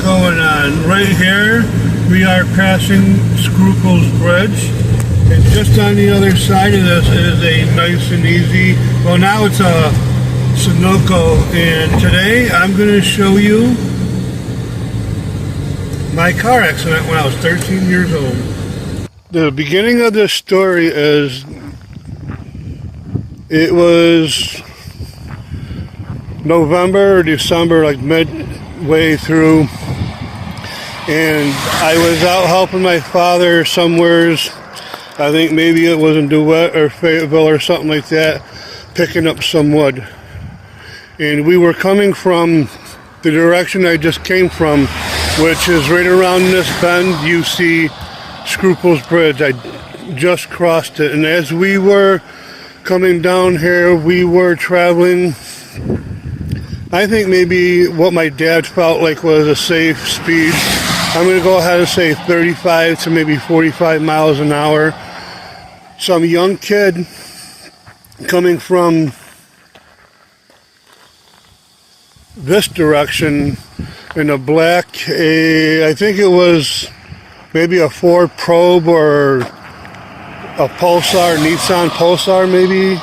going on? Right here, we are passing Scruples Bridge, and just on the other side of this is a nice and easy, well now it's a Sunoco, and today I'm going to show you my car accident when I was 13 years old. The beginning of this story is, it was November or December, like midway through, and I was out helping my father somewheres. I think maybe it was in DeWitt or Fayetteville or something like that, picking up some wood. And we were coming from the direction I just came from, which is right around this bend. You see Scruples Bridge. I just crossed it, and as we were coming down here, we were traveling, I think maybe what my dad felt like was a safe speed. I'm going to go ahead and say 35 to maybe 45 miles an hour. Some young kid coming from this direction in a black, I think it was maybe a Ford Probe or a Pulsar, Nissan Pulsar maybe.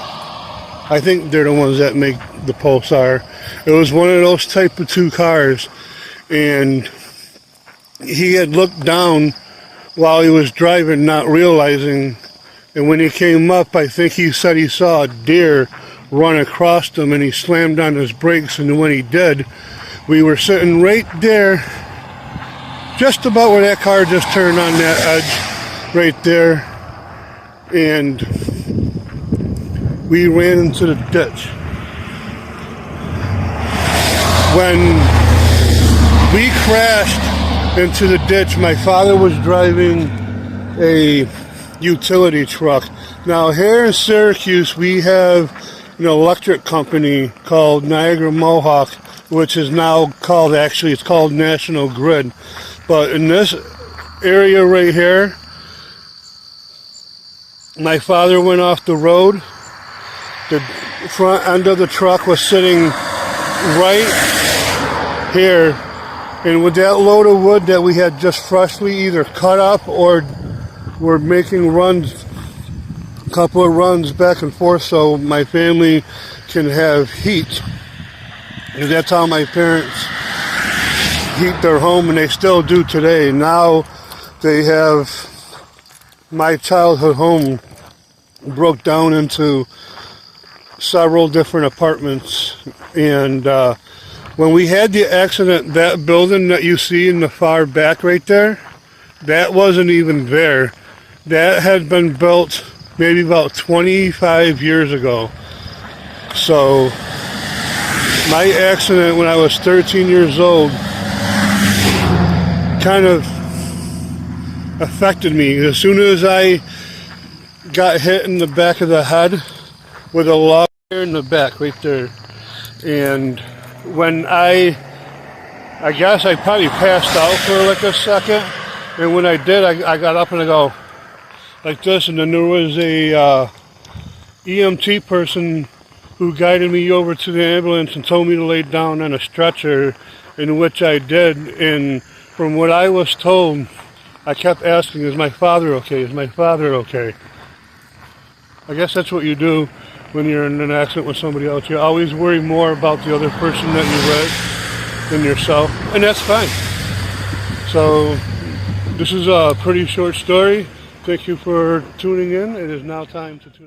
I think they're the ones that make the Pulsar. It was one of those type of two cars, and he had looked down while he was driving, not realizing, and when he came up, I think he said he saw a deer run across him, and he slammed on his brakes, and when he did, we were sitting right there, just about where that car just turned on that edge, right there, and we ran into the ditch. When we crashed into the ditch, my father was driving a utility truck. Now here in Syracuse, we have an electric company called Niagara Mohawk, which is now called, actually it's called National Grid. But in this area right here, my father went off the road. The front end of the truck was sitting right here, and with that load of wood that we had just freshly either cut up or were making runs, a couple of runs back and forth so my family can have heat. And that's how my parents heat their home, and they still do today. Now they have, my childhood home broke down into several different apartments, and when we had the accident, that building that you see in the far back right there, that wasn't even there. That had been built maybe about 25 years ago. So my accident when I was 13 years old kind of affected me. As soon as I got hit in the back of the head with a log in the back right there, and when I guess I probably passed out for like a second, and when I did, I got up and I go like this, and then there was a EMT person who guided me over to the ambulance and told me to lay down on a stretcher, in which I did. And from what I was told, I kept asking, is my father okay? Is my father okay? I guess that's what you do when you're in an accident with somebody else. You always worry more about the other person that you're with than yourself, and that's fine. So this is a pretty short story. Thank you for tuning in. It is now time to tune out.